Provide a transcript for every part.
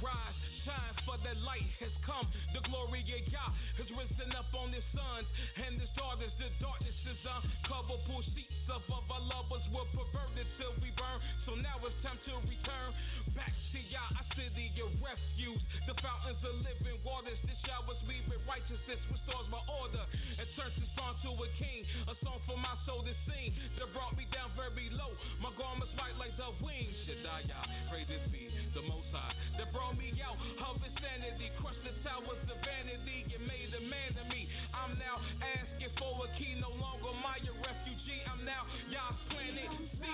Rise, shine, for the light has come. The glory of Yah has risen up on his sons and his daughters. The darkness is uncovered. Pull sheets above our lovers were perverted till we burn. So now it's time to return back to Yah, our city of refuge. The fountains of living waters. The showers we with righteousness restores my order and turns this song to a king. A song for my soul to sing that brought me down very low. My garments white like the wings. YISH, praises be the Most High that brought me out of insanity, crushed the towers of vanity and made a man of me. I'm now asking for a key, no longer my refugee. I'm now Yah's planet C.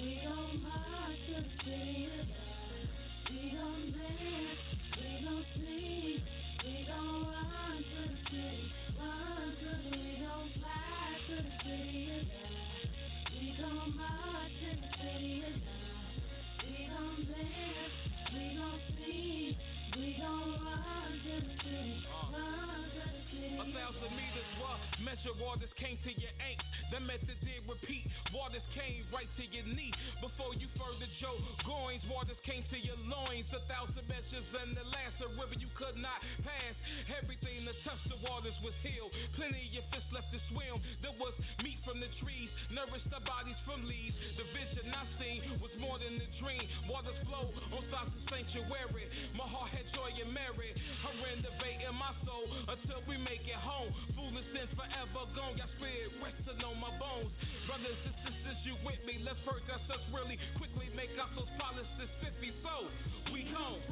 We gon' march to the city of God. We gon' dance, we gon' sing, we gon' run to the city, we gon' fly to the city of God. We gon' march to the city of God. We gon' dance, we gon' sing, we gon' run to the city, run to the city. 1,000 meters were measure, waters came to your ankles. The method did repeat. Waters came right to your knee. Before you furthered your groins, waters came to your loins. 1,000 measures and the last, a river you could not pass. Everything that touched the waters was healed. Plenty of your fists left to swim. There was meat from the trees, nourished our bodies from leaves. The vision I seen was more than a dream. Waters flow on sides of sanctuary. My heart had joy and merit. I'm renovating my soul until we make it home. Foolish and forever gone. Got spirit resting on my bones. Brothers and sisters, you with me? Let's purge ourselves really quickly. Make our souls polished and spiffy. So we gone.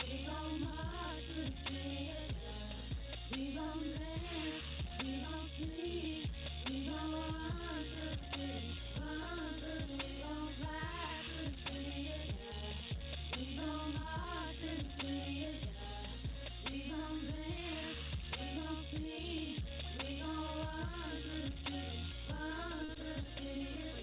We gon' march to the city of God. We gon' dance, we gon' sing, we gon' run to the city, we gon' fly to the city of God. We gon' march to the city of God. We gon' dance, we gon' sing, we gon' run to the city, of God.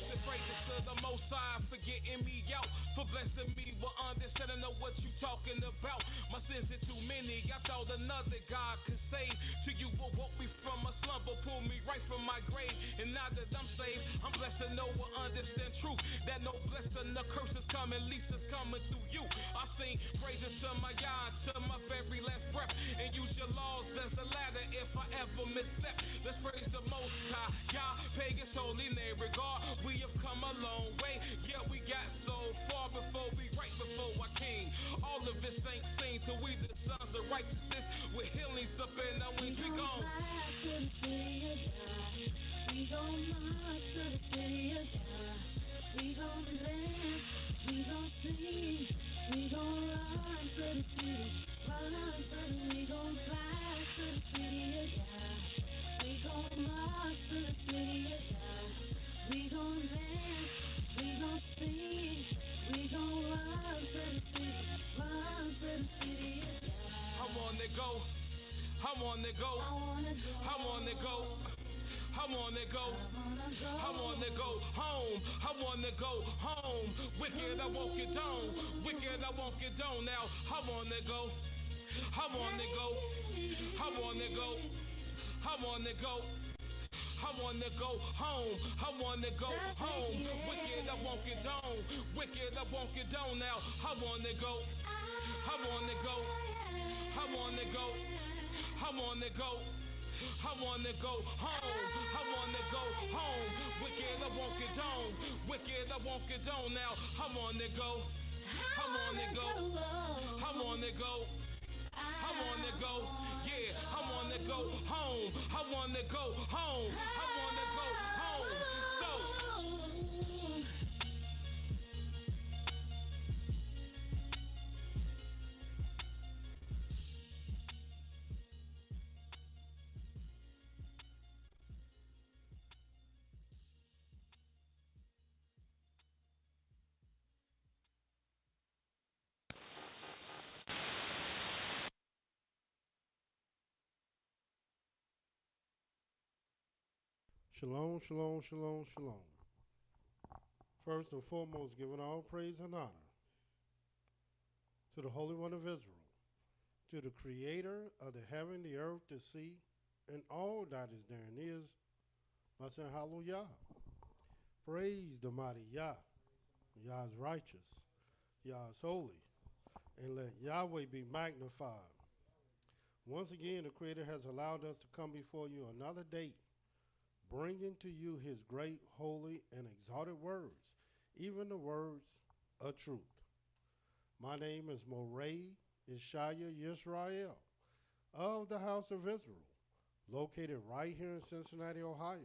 The praises to the Most High for getting me out, for blessing me with understanding of what you talking about. My sins are too many. I thought another God could save. To you will woke me from a slumber, pull me right from my grave. And now that I'm saved, I'm blessed to know or understand truth. That no blessing, the curse is coming, least is coming through you. I sing praises to my God, to my very last breath, and use your laws as a ladder if I ever misstep. Let's praise the Most High, God, pay His holy name. Regard, we have come a long way. Yeah, we got so far before we right before our King. All of this ain't seen till we the sons of righteousness with healings up in our wings. We gone. We gon' march to the city of God. We gon' dance, we gon' sing, we gon' run to the city, we gon' fly to the city of God. We gon' march to the city of God. We gon' dance, we gon' sing, we gon' run to the city, of God. I wanna go, I wanna go, I wanna go. I wanna go, I wanna go home, I wanna go home. Wicked, I won't get down, wicked, I won't get down now. I wanna go, I wanna go, I wanna go, I wanna go. I wanna go home, I wanna go home. Wicked, I won't get down, wicked, I won't get down now. I wanna go, I wanna go, I wanna go, I wanna go. I wanna go home, I wanna go home. Wicked, I won't get down, wicked, I won't get down now. I wanna go, I wanna go, I wanna go, I wanna go, yeah, I wanna go home, I wanna go home, I wanna go home. So Shalom, shalom, shalom, shalom. First and foremost, giving all praise and honor to the Holy One of Israel, to the Creator of the heaven, the earth, the sea, and all that is therein is, by saying hallelujah. Praise the mighty Yah. Yah is righteous. Yah is holy. And let Yahweh be magnified. Once again, the Creator has allowed us to come before you another day, bringing to you his great, holy, and exalted words, even the words of truth. My name is Mowreh IshYAH YIsraEL of the house of Israel, located right here in Cincinnati, Ohio,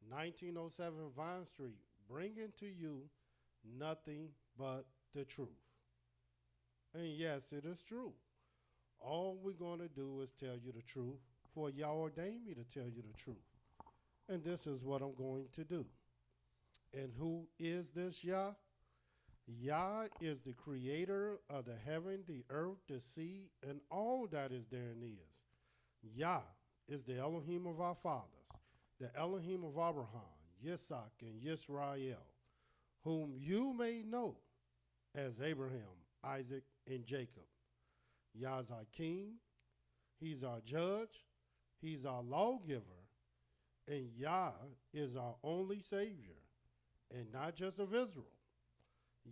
1907 Vine Street, bringing to you nothing but the truth. And yes, it is true. All we're going to do is tell you the truth, for Yah ordained me to tell you the truth. And this is what I'm going to do. And who is this Yah? Yah is the creator of the heaven, the earth, the sea, and all that is therein is. Yah is the Elohim of our fathers, the Elohim of Abraham, Yitzhak, and YIsraEL, whom you may know as Abraham, Isaac, and Jacob. Yah is our king, he's our judge, he's our lawgiver, and Yah is our only savior, and not just of Israel.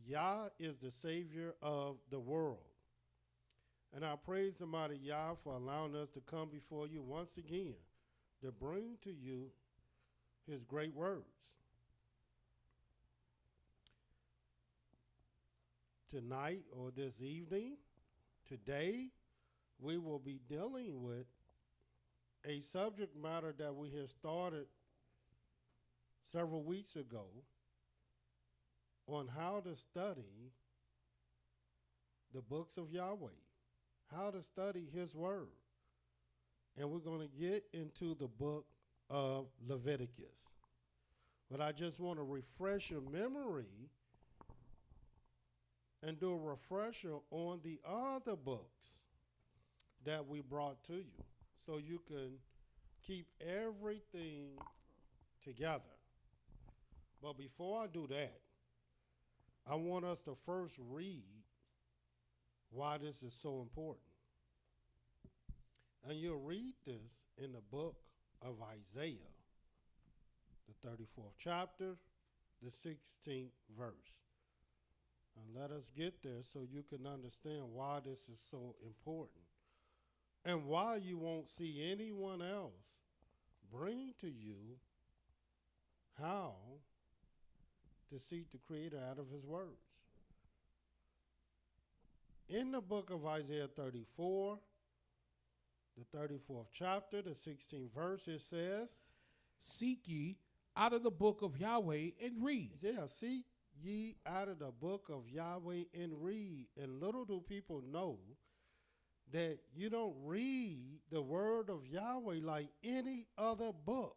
Yah is the savior of the world. And I praise the mighty Yah for allowing us to come before you once again to bring to you his great words. Tonight or this evening, today, we will be dealing with a subject matter that we had started several weeks ago on how to study the books of Yahweh, how to study his word. And we're going to get into the book of Leviticus. But I just want to refresh your memory and do a refresher on the other books that we brought to you so you can keep everything together. But before I do that, I want us to first read why this is so important. And you'll read this in the book of Isaiah, the 34th chapter, the 16th verse. And let us get there so you can understand why this is so important and why you won't see anyone else bring to you how to seek the Creator out of his words. In the book of Isaiah 34, the 34th chapter, the 16th verse, it says, Seek ye out of the book of Yahweh and read. Yeah, seek ye out of the book of Yahweh and read. And little do people know that you don't read the word of Yahweh like any other book.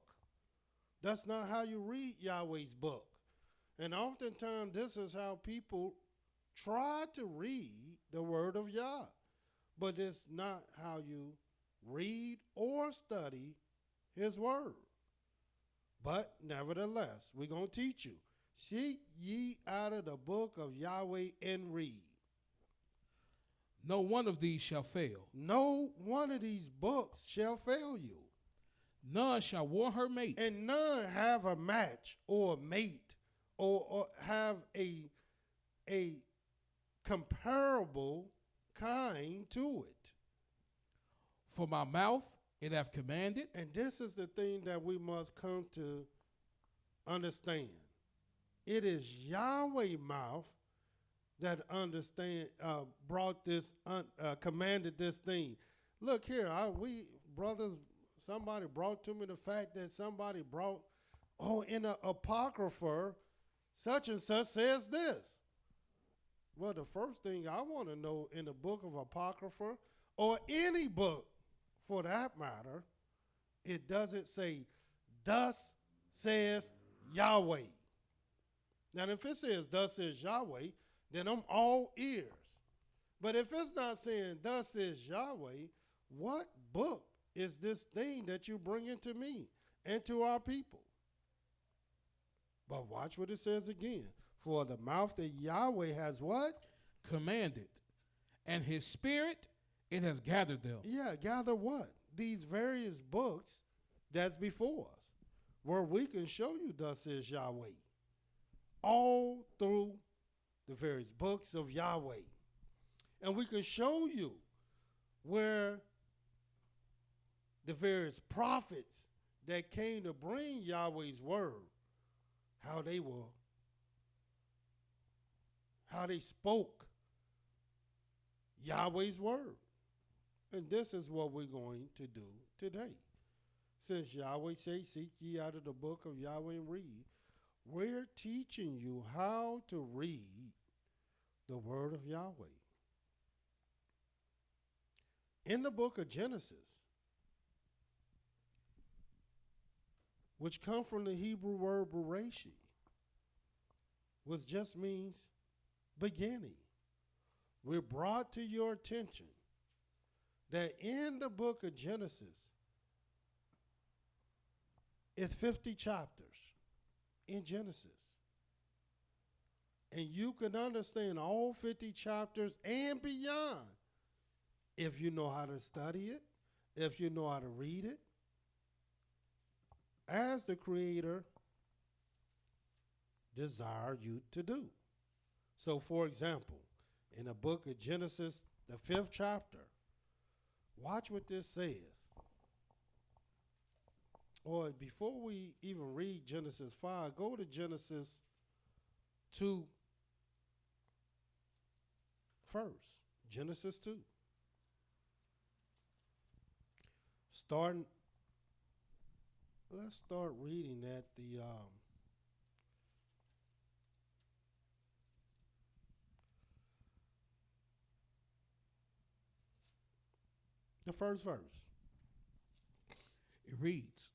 That's not how you read Yahweh's book. And oftentimes this is how people try to read the word of Yah. But it's not how you read or study his word. But nevertheless, we're going to teach you. Seek ye out of the book of Yahweh and read. No one of these shall fail. No one of these books shall fail you. None shall war her mate. And none have a match or a mate or have a comparable kind to it. For my mouth it hath commanded. And this is the thing that we must come to understand. It is Yahweh's mouth that brought this, commanded this thing. Look here, we brothers, somebody brought to me the fact that somebody brought, in an apocrypha, such and such says this. Well, the first thing I want to know in the book of apocrypha, or any book for that matter, it doesn't say, thus says Yahweh. Now, if it says, thus says Yahweh, then I'm all ears. But if it's not saying, thus says Yahweh, what book is this thing that you bring into me and to our people? But watch what it says again. For the mouth that Yahweh has what? Commanded. And his spirit, it has gathered them. Yeah, gather what? These various books that's before us, where we can show you thus says Yahweh. All through the various books of Yahweh. And we can show you where the various prophets that came to bring Yahweh's word, how they spoke Yahweh's word. And this is what we're going to do today. Since Yahweh says, seek ye out of the book of Yahweh and read, we're teaching you how to read the word of Yahweh. In the book of Genesis, which come from the Hebrew word Bereshit, which just means beginning. We're brought to your attention that in the book of Genesis, it's 50 chapters in Genesis. And you can understand all 50 chapters and beyond if you know how to study it, if you know how to read it, as the Creator desired you to do. So, for example, in the book of Genesis, the 5th chapter, watch what this says. Or before we even read Genesis 5, go to Genesis 2 first. Genesis 2. Let's start reading at the first verse. It reads,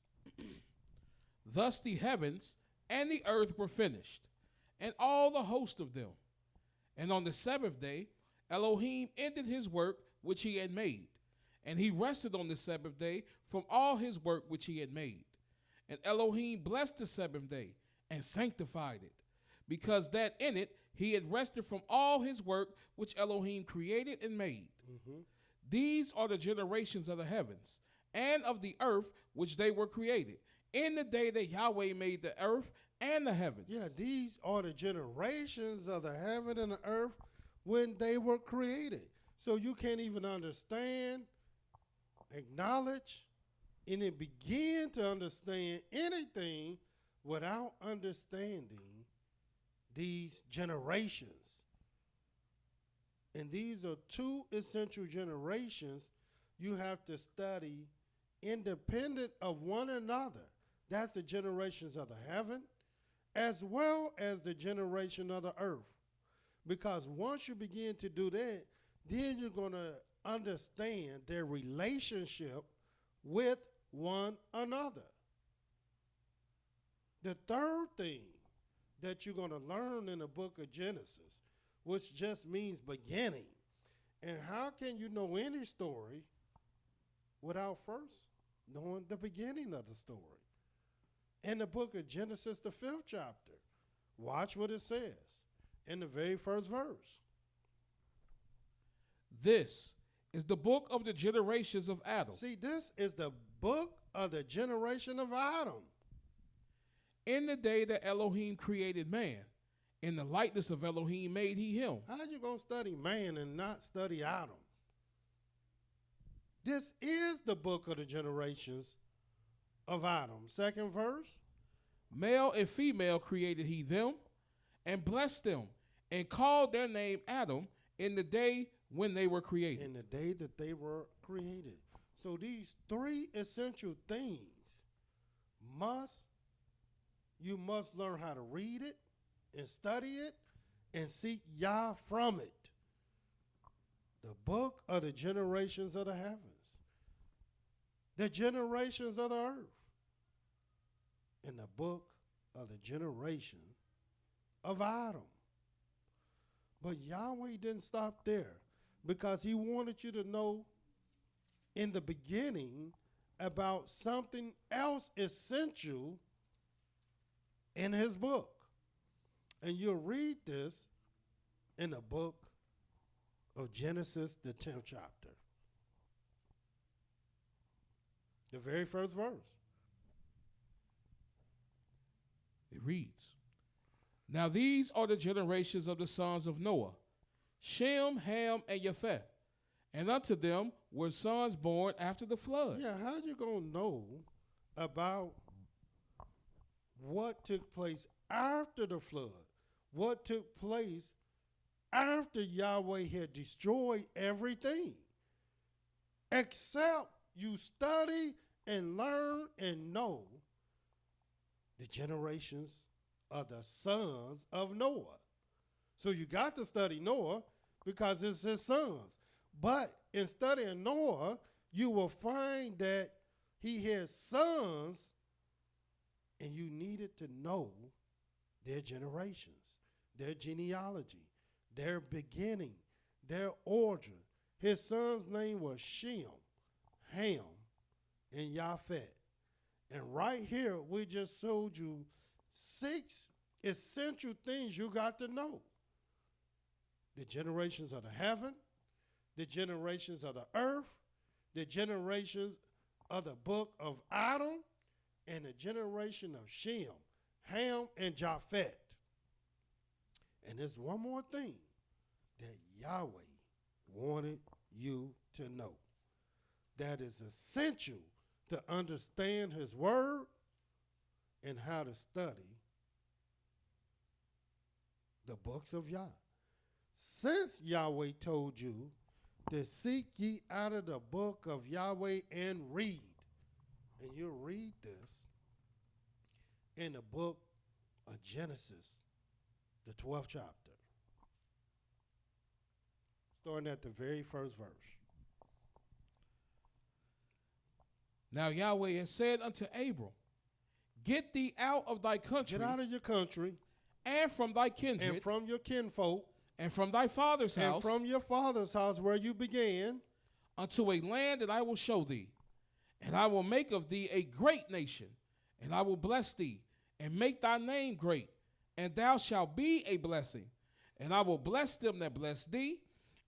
Thus the heavens and the earth were finished, and all the host of them. And on the seventh day, Elohim ended his work which he had made, and he rested on the seventh day from all his work which he had made. And Elohim blessed the seventh day and sanctified it, because that in it he had rested from all his work which Elohim created and made. Mm-hmm. These are the generations of the heavens and of the earth which they were created, in the day that Yahweh made the earth and the heavens. Yeah, these are the generations of the heaven and the earth when they were created. So you can't even understand, acknowledge, and then begin to understand anything without understanding these generations. And these are two essential generations you have to study independent of one another. That's the generations of the heaven as well as the generation of the earth. Because once you begin to do that, then you're going to understand their relationship with one another. The third thing that you're going to learn in the book of Genesis, which just means beginning. And how can you know any story without first knowing the beginning of the story? In the book of Genesis, the 5th chapter, watch what it says in the very first verse. This is the book of the generations of Adam. See, this is the book of the generation of Adam. In the day that Elohim created man, in the likeness of Elohim made he him. How you going to study man and not study Adam? This is the book of the generations of Adam. Second verse. Male and female created he them, and blessed them, and called their name Adam in the day when they were created. In the day that they were created. So these three essential things you must learn how to read it and study it and seek Yah from it. The book of the generations of the heavens. The generations of the earth. In the book of the generation of Adam. But Yahweh didn't stop there, because he wanted you to know in the beginning about something else essential in his book. And you'll read this in the book of Genesis, the 10th chapter. The very first verse. It reads, Now these are the generations of the sons of Noah, Shem, Ham, and Japheth. And unto them were sons born after the flood. Yeah, how you going to know about what took place after the flood? What took place after Yahweh had destroyed everything? Except you study and learn and know the generations of the sons of Noah. So you got to study Noah because it's his sons. But in studying Noah, you will find that he had sons, and you needed to know their generations, their genealogy, their beginning, their origin. His son's name was Shem, Ham, and Japheth. And right here, we just showed you 6 essential things you got to know. The generations of the heaven, the generations of the earth, the generations of the book of Adam, and the generation of Shem, Ham, and Japheth. And there's one more thing that Yahweh wanted you to know that is essential to understand his word and how to study the books of Yah. Since Yahweh told you to seek ye out of the book of Yahweh and read, and you'll read this in the book of Genesis, the 12th chapter, starting at the very first verse. Now Yahweh has said unto Abram, get thee out of thy country. Get out of your country. And from thy kindred. And from your kinfolk. And from thy father's house. And from your father's house where you began. Unto a land that I will show thee. And I will make of thee a great nation. And I will bless thee, and make thy name great. And thou shalt be a blessing. And I will bless them that bless thee,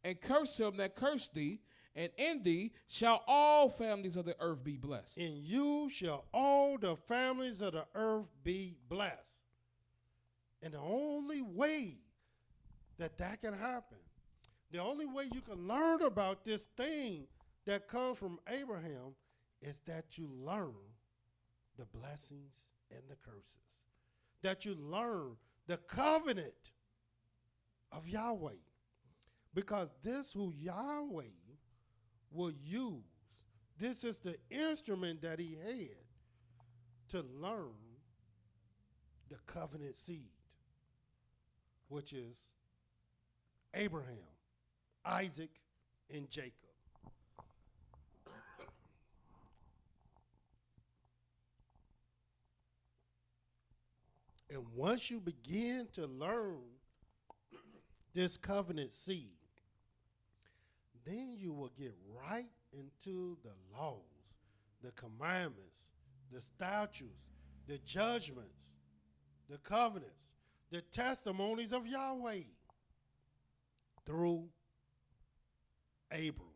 and curse him that curse thee. And in thee shall all families of the earth be blessed. In you shall all the families of the earth be blessed. And the only way that can happen, the only way you can learn about this thing that comes from Abraham is that you learn the blessings and the curses. That you learn the covenant of Yahweh. Because this who Yahweh will use, this is the instrument that he had to learn the covenant seed, which is Abraham, Isaac, and Jacob. And once you begin to learn this covenant seed, then you will get right into the laws, the commandments, the statutes, the judgments, the covenants, the testimonies of Yahweh through Abram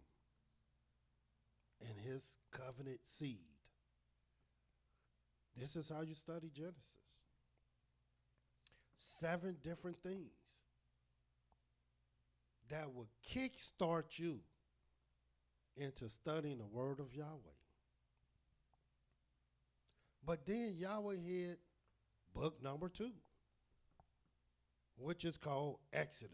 and his covenant seed. This is how you study Genesis. 7 different things that will kickstart you into studying the word of Yahweh. But then Yahweh had book number 2, which is called Exodus.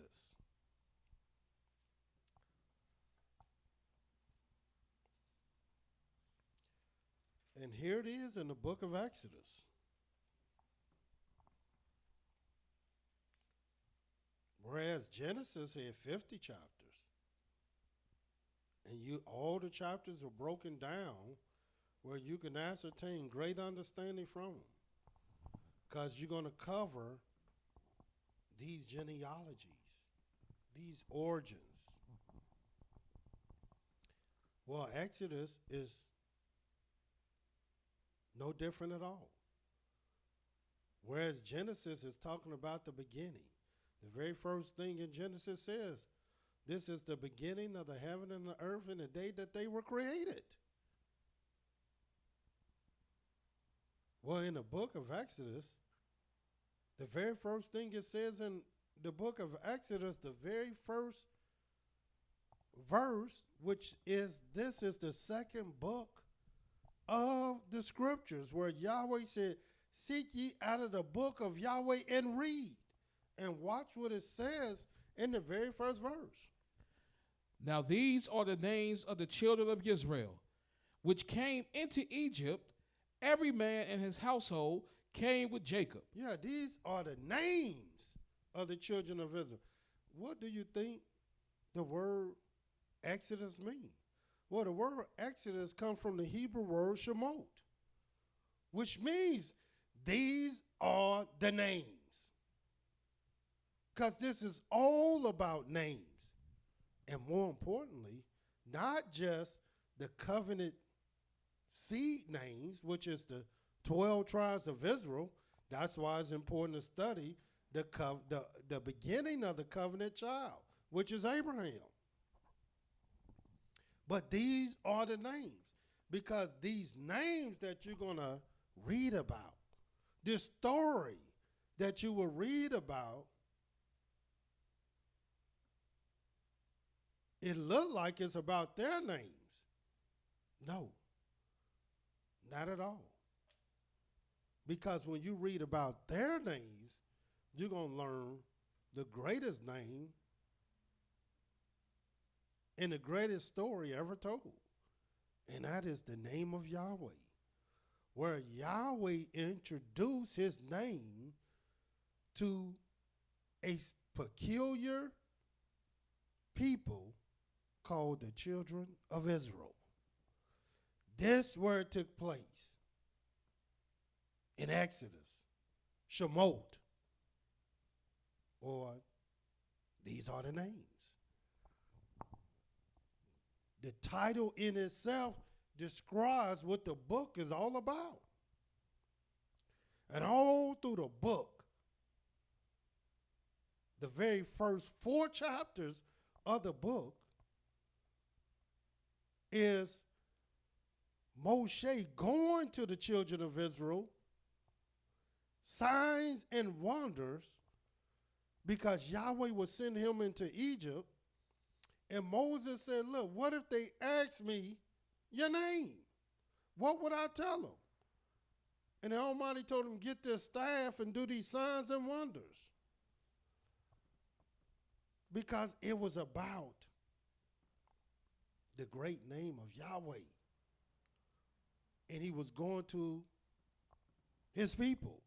And here it is in the book of Exodus. Whereas Genesis had 50 chapters. And all the chapters are broken down where you can ascertain great understanding from them. Because you're going to cover these genealogies, these origins. Well, Exodus is no different at all. Whereas Genesis is talking about the beginning. The very first thing in Genesis says, this is the beginning of the heaven and the earth in the day that they were created. Well, in the book of Exodus, The very first thing it says in the book of Exodus, the very first verse, this is the second book of the scriptures, where Yahweh said, seek ye out of the book of Yahweh and read. And watch what it says in the very first verse. Now these are the names of the children of Israel, which came into Egypt. Every man in his household came with Jacob. Yeah, these are the names of the children of Israel. What do you think the word Exodus means? Well, the word Exodus comes from the Hebrew word Shemot, which means these are the names. Because this is all about names. And more importantly, not just the covenant seed names, which is the 12 tribes of Israel. That's why it's important to study the beginning of the covenant child, which is Abraham. But these are the names, because these names that you're going to read about, this story that you will read about, it looked like it's about their names. No, not at all. Because when you read about their names, you're going to learn the greatest name and the greatest story ever told. And that is the name of Yahweh, where Yahweh introduced his name to a peculiar people called the children of Israel. This where it took place in Exodus, Shemot, or these are the names. The title in itself describes what the book is all about. And all through the book, the very first 4 chapters of the book is Moshe going to the children of Israel, signs and wonders, because Yahweh was sending him into Egypt. And Moses said, look, what if they ask me your name? What would I tell them? And the Almighty told him, get this staff and do these signs and wonders. Because it was about the great name of Yahweh. And he was going to his people.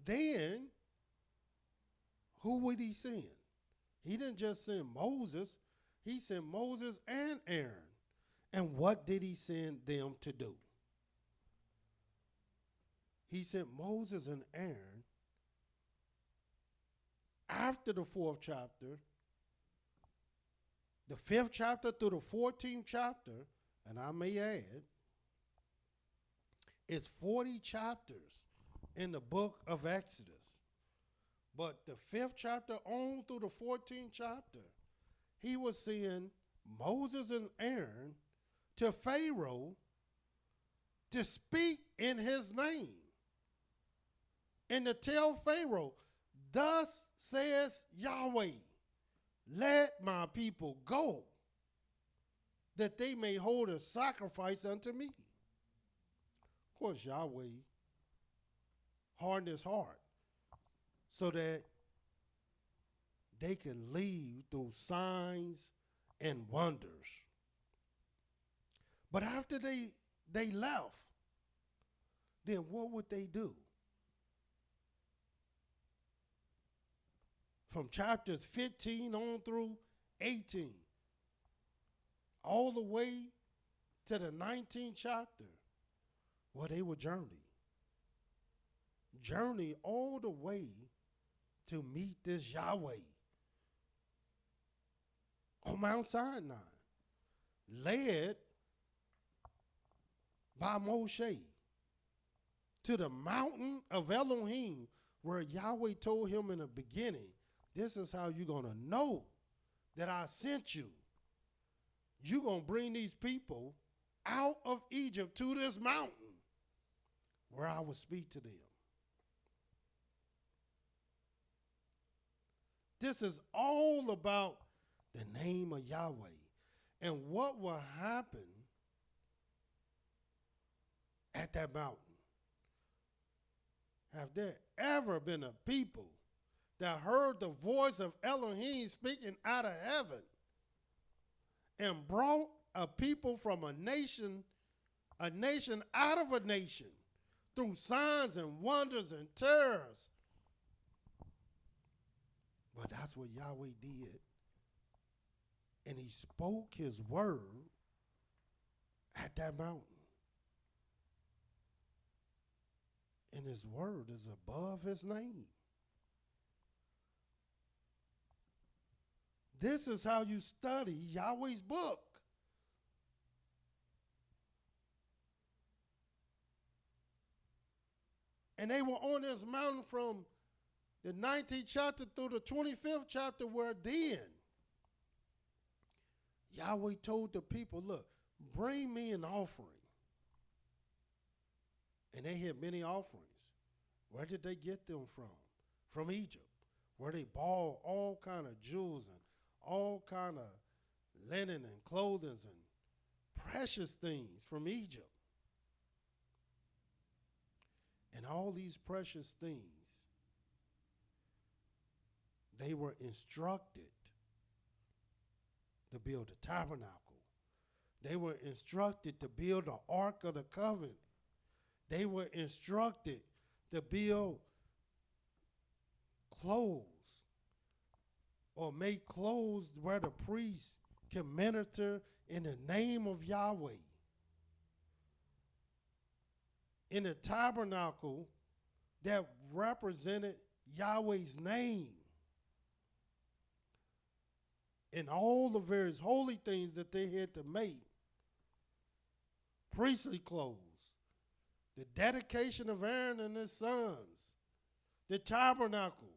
Then, who would he send? He didn't just send Moses. He sent Moses and Aaron. And what did he send them to do? He sent Moses and Aaron after the 4th chapter, the 5th chapter through the 14th chapter, and I may add, it's 40 chapters in the book of Exodus. But the 5th chapter on through the 14th chapter, he was sending Moses and Aaron to Pharaoh to speak in his name and to tell Pharaoh, thus says Yahweh, let my people go, that they may hold a sacrifice unto me. Of course, Yahweh hardened his heart so that they can leave through signs and wonders. But after they left, then what would they do? From chapters 15 on through 18, all the way to the 19th chapter, well, they would journey all the way to meet this Yahweh on Mount Sinai, led by Moshe to the mountain of Elohim, where Yahweh told him in the beginning, this is how you're going to know that I sent you. You're going to bring these people out of Egypt to this mountain where I will speak to them. This is all about the name of Yahweh and what will happen at that mountain. Have there ever been a people that heard the voice of Elohim speaking out of heaven and brought a people from a nation out of a nation through signs and wonders and terrors? But that's what Yahweh did. And he spoke his word at that mountain. And his word is above his name. This is how you study Yahweh's book. And they were on this mountain from the 19th chapter through the 25th chapter, where then Yahweh told the people, look, bring me an offering. And they had many offerings. Where did they get them from? From Egypt, where they bought all kind of jewels and all kind of linen and clothing and precious things from Egypt. And all these precious things, they were instructed to build a tabernacle. They were instructed to build the Ark of the Covenant. They were instructed to build clothes or make clothes where the priest can minister in the name of Yahweh. In a tabernacle that represented Yahweh's name. And all the various holy things that they had to make. Priestly clothes. The dedication of Aaron and his sons. The tabernacle.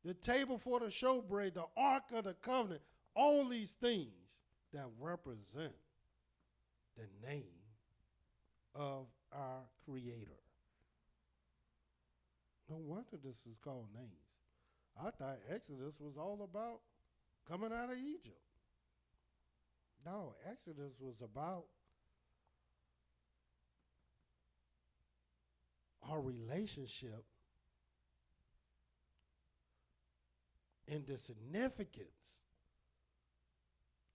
The table for the showbread. The Ark of the Covenant. All these things that represent the name of our Creator. No wonder this is called names. I thought Exodus was all about coming out of Egypt. No, Exodus was about our relationship and the significance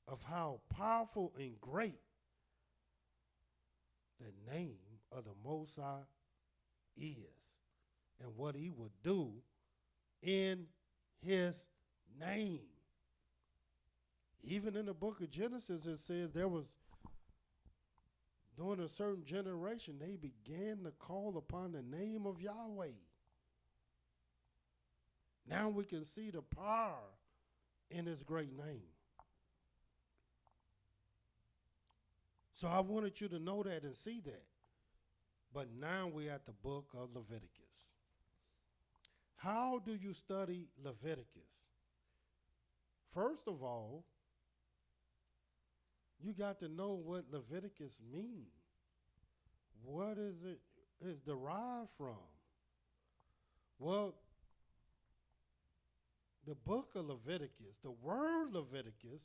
of how powerful and great the name of the Most High is and what he would do in his name. Even in the book of Genesis, it says there was, during a certain generation, they began to call upon the name of Yahweh. Now we can see the power in his great name. So I wanted you to know that and see that. But now we're at the book of Leviticus. How do you study Leviticus? First of all, you got to know what Leviticus means. What is it derived from? Well, the book of Leviticus, the word Leviticus,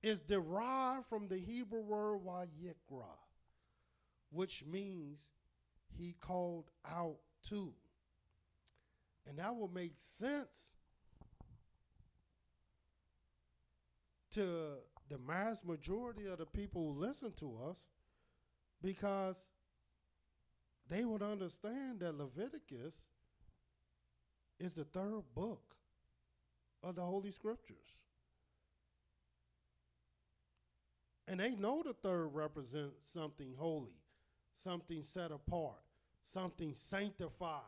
is derived from the Hebrew word YIsraEL, which means he called out to. And that will make sense to the mass majority of the people who listen to us, because they would understand that Leviticus is the third book of the Holy Scriptures. And they know the third represents something holy, something set apart, something sanctified.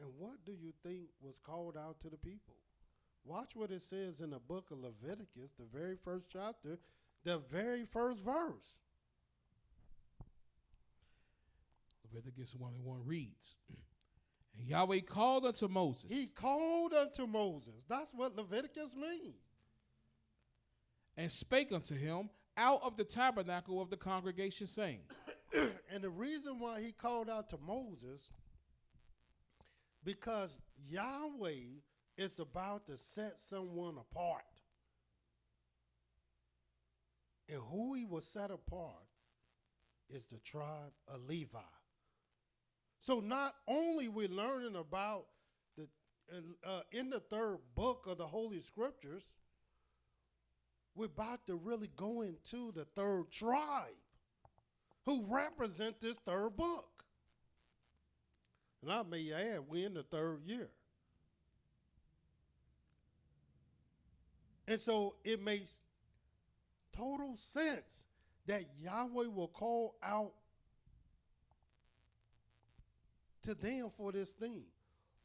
And what do you think was called out to the people? Watch what it says in the book of Leviticus, the very first chapter, the very first verse. Leviticus 1:1 reads, and Yahweh called unto Moses. He called unto Moses. That's what Leviticus means. And spake unto him out of the tabernacle of the congregation, saying, And the reason why he called out to Moses, because Yahweh is about to set someone apart. And who he will set apart is the tribe of Levi. So not only we're learning about the in the third book of the Holy Scriptures, we're about to really go into the third tribe who represent this third book. And I may add, we're in the third year. And so it makes total sense that Yahweh will call out to them for this thing.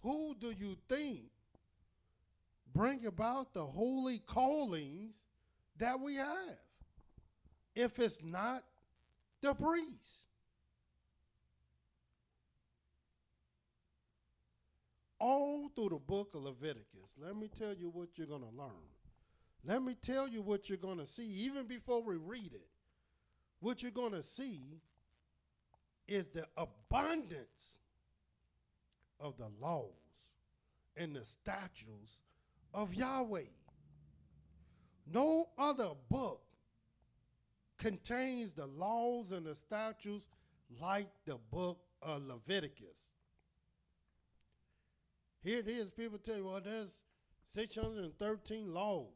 Who do you think bring about the holy callings that we have, if it's not the priest? All through the book of Leviticus, let me tell you what you're going to learn. Let me tell you what you're going to see, even before we read it. What you're going to see is the abundance of the laws and the statutes of Yahweh. No other book contains the laws and the statutes like the book of Leviticus. Here it is, people tell you, well, there's 613 laws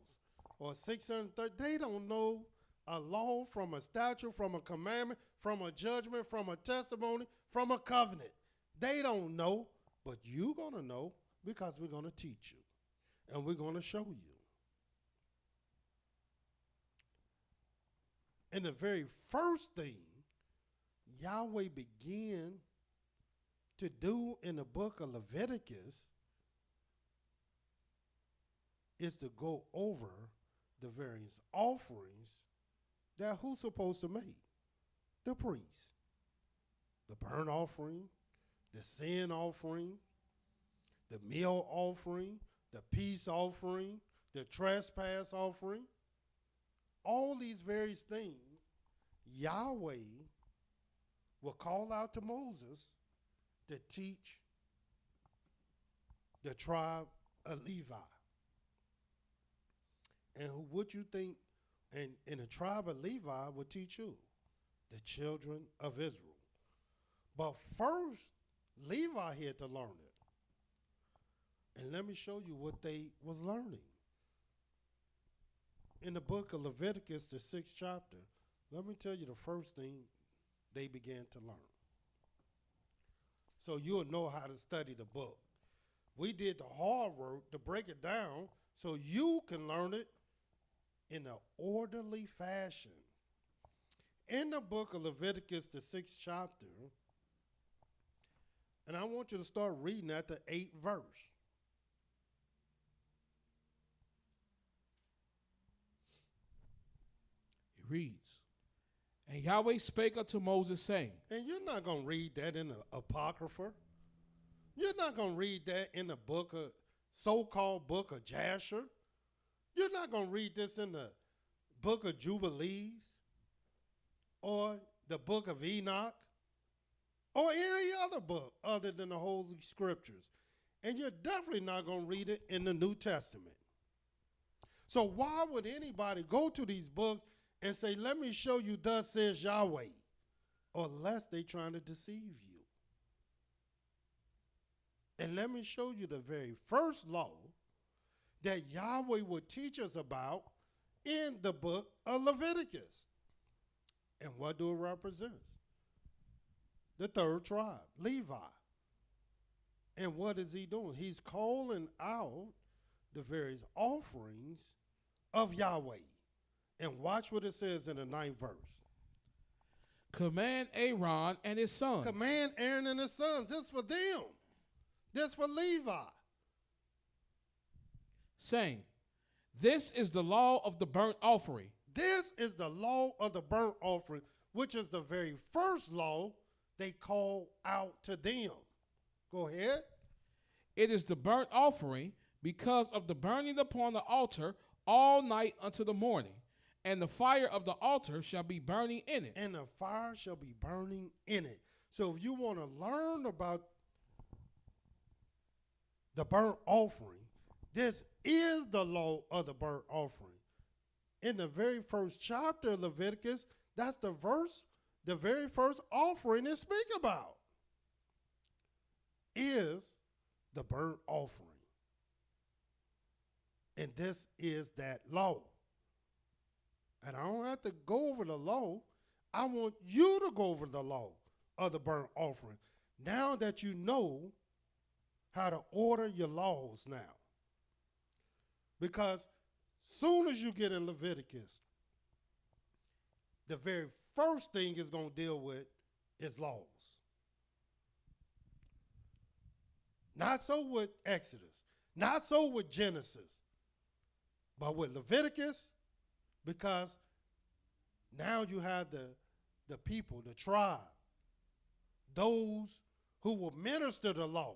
or 630. They don't know a law from a statute, from a commandment, from a judgment, from a testimony, from a covenant. They don't know, but you're going to know because we're going to teach you and we're going to show you. And the very first thing Yahweh began to do in the book of Leviticus is to go over the various offerings that who's supposed to make? The priest. The burnt offering, the sin offering, the meal offering, the peace offering, the trespass offering. All these various things, Yahweh will call out to Moses to teach the tribe of Levi. And what you think, and the tribe of Levi will teach you? The children of Israel. But first, Levi had to learn it. And let me show you what they was learning. In the book of Leviticus, the 6th chapter, let me tell you the first thing they began to learn. So you'll know how to study the book. We did the hard work to break it down so you can learn it in an orderly fashion. In the book of Leviticus, the 6th chapter, and I want you to start reading at the 8th verse. Reads, and Yahweh spake unto Moses, saying. And you're not going to read that in the Apocrypha. You're not going to read that in the book of, so-called book of Jasher. You're not going to read this in the book of Jubilees or the book of Enoch or any other book other than the Holy Scriptures. And you're definitely not going to read it in the New Testament. So why would anybody go to these books and say, let me show you thus says Yahweh, unless they're trying to deceive you? And let me show you the very first law that Yahweh would teach us about in the book of Leviticus. And what do it represent? The third tribe, Levi. And what is he doing? He's calling out the various offerings of Yahweh. And watch what it says in the 9th verse. Command Aaron and his sons. Command Aaron and his sons. This for them. This for Levi. Saying, this is the law of the burnt offering. This is the law of the burnt offering, which is the very first law they call out to them. Go ahead. It is the burnt offering because of the burning upon the altar all night until the morning, And the fire of the altar shall be burning in it. And the fire shall be burning in it. So if you want to learn about the burnt offering, this is the law of the burnt offering. In the very first chapter of Leviticus, that's the verse, the very first offering it speaks about is the burnt offering. And this is that law. And I don't have to go over the law. I want you to go over the law of the burnt offering. Now that you know how to order your laws now. Because soon as you get in Leviticus, the very first thing it's going to deal with is laws. Not so with Exodus, not so with Genesis, but with Leviticus, because now you have the people, the tribe, those who will minister the law.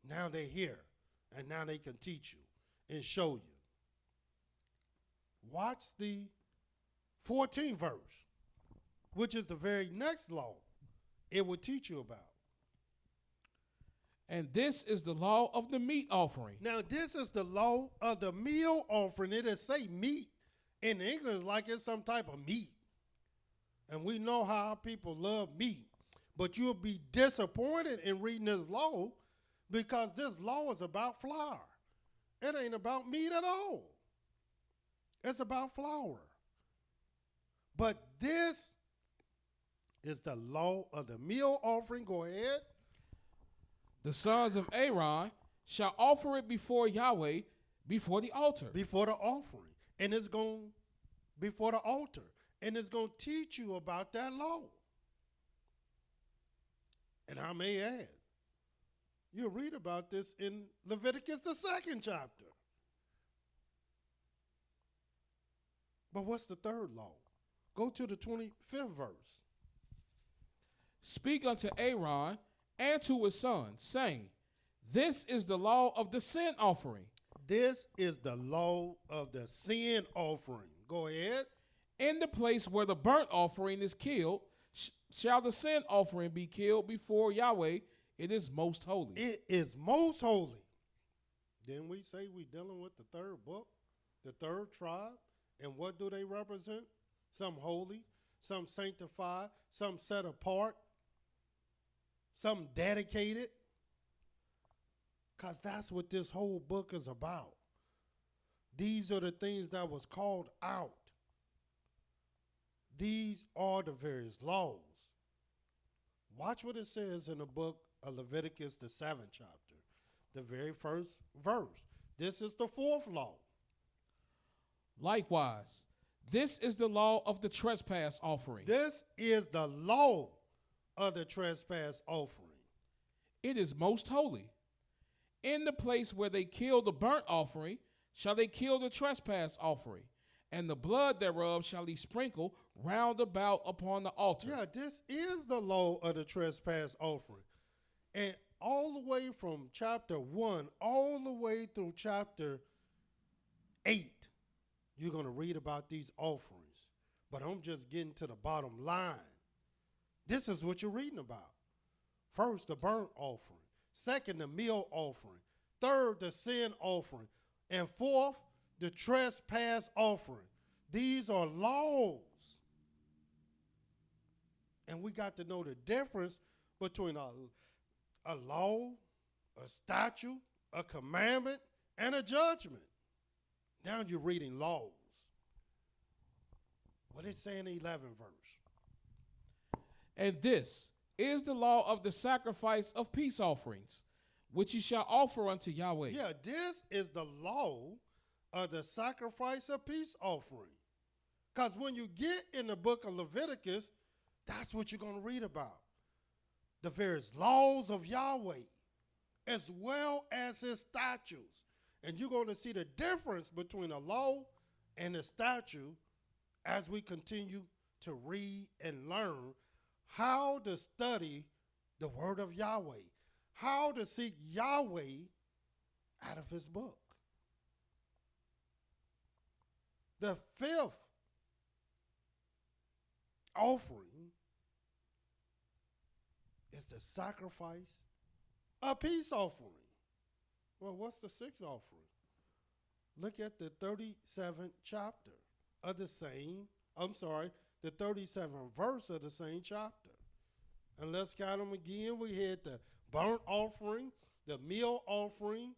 Now they're here, and now they can teach you and show you. Watch the 14th verse, which is the very next law it will teach you about. And this is the law of the meat offering. Now, this is the law of the meal offering. It is say meat in English like it's some type of meat. And we know how our people love meat. But you'll be disappointed in reading this law because this law is about flour. It ain't about meat at all. It's about flour. But this is the law of the meal offering. Go ahead. The sons of Aaron shall offer it before Yahweh, before the altar. Before the offering. And it's going before the altar. And it's going to teach you about that law. And I may add, you'll read about this in Leviticus, the 2nd chapter. But what's the third law? Go to the 25th verse. Speak unto Aaron and to his sons, saying, this is the law of the sin offering. This is the law of the sin offering. Go ahead. In the place where the burnt offering is killed, shall the sin offering be killed before Yahweh. It is most holy. It is most holy. Then we say we're dealing with the third book, the third tribe. And what do they represent? Some holy, some sanctified, some set apart, some dedicated. Because that's what this whole book is about. These are the things that was called out. These are the various laws. Watch what it says in the book of Leviticus, the 7th chapter, the very first verse. This is the 4th law. Likewise, this is the law of the trespass offering. This is the law of the trespass offering. It is most holy. In the place where they kill the burnt offering, shall they kill the trespass offering, and the blood thereof shall he sprinkle round about upon the altar. Yeah, this is the law of the trespass offering. And all the way from chapter 1, all the way through chapter 8, you're going to read about these offerings. But I'm just getting to the bottom line. This is what you're reading about. First, the burnt offering. Second, the meal offering. Third, the sin offering. And fourth, the trespass offering. These are laws. And we got to know the difference between a law, a statute, a commandment, and a judgment. Now you're reading laws. What it say in the 11th verse? And this is the law of the sacrifice of peace offerings, which ye shall offer unto Yahweh. Yeah, this is the law of the sacrifice of peace offering. Because when you get in the book of Leviticus, that's what you're going to read about. The various laws of Yahweh, as well as his statutes. And you're going to see the difference between a law and a statute as we continue to read and learn how to study the word of Yahweh, how to seek Yahweh out of his book. The fifth offering is the sacrifice, a peace offering. Well, what's the sixth offering? Look at the 37th chapter of the 37th verse of the same chapter. And let's count them again. We had the burnt offering, the meal offering,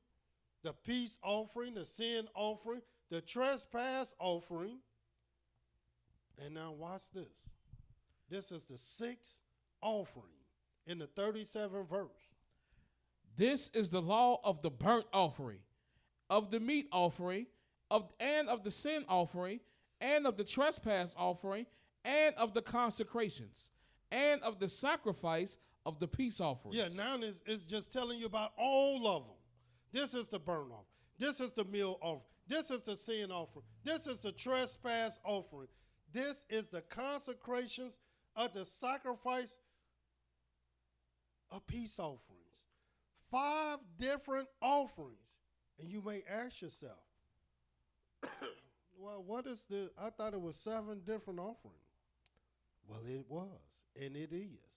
the peace offering, the sin offering, the trespass offering. And now watch this. This is the sixth offering in the 37th verse. This is the law of the burnt offering, of the meat offering, and of the sin offering, and of the trespass offering, and of the consecrations, and of the sacrifice of the peace offerings. Yeah, now it's just telling you about all of them. This is the burnt offering. This is the meal offering. This is the sin offering. This is the trespass offering. This is the consecrations of the sacrifice of peace offerings. 5 different offerings. And you may ask yourself, well, what is the, I thought it was 7 different offerings. Well, it was, and it is.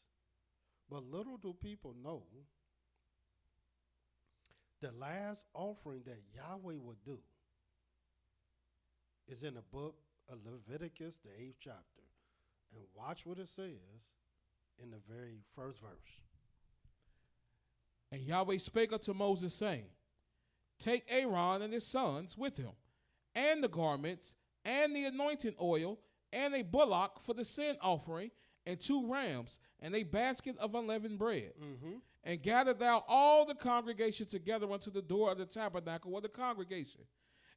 But little do people know the last offering that Yahweh would do is in the book of Leviticus, the 8th chapter. And watch what it says in the very first verse. And Yahweh spake unto Moses, saying, Take Aaron and his sons with him, and the garments, and the anointing oil, and a bullock for the sin offering, and 2 rams, and a basket of unleavened bread. Mm-hmm. And gather thou all the congregation together unto the door of the tabernacle of the congregation.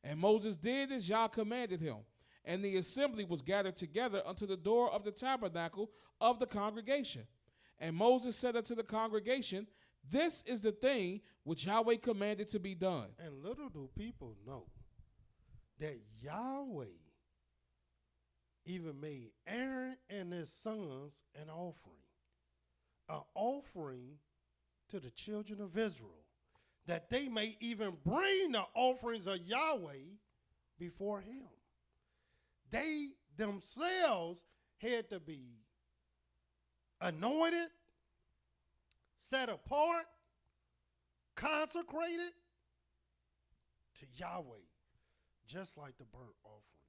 And Moses did as Yah commanded him. And the assembly was gathered together unto the door of the tabernacle of the congregation. And Moses said unto the congregation, This is the thing which Yahweh commanded to be done. And little do people know that Yahweh even made Aaron and his sons an offering to the children of Israel, that they may even bring the offerings of Yahweh before him. They themselves had to be anointed, set apart, consecrated to Yahweh, just like the burnt offering,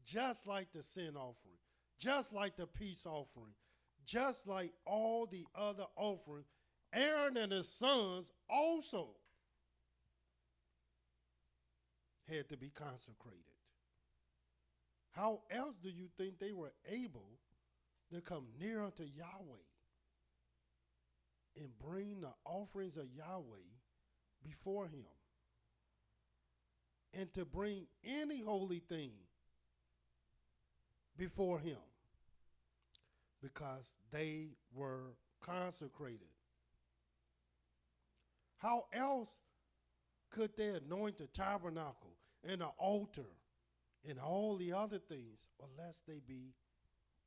just like the sin offering, just like the peace offering, just like all the other offerings. Aaron and his sons also had to be consecrated. How else do you think they were able to come near unto Yahweh and bring the offerings of Yahweh before him? And to bring any holy thing before him, because they were consecrated. How else could they anoint the tabernacle and the altar and all the other things unless they be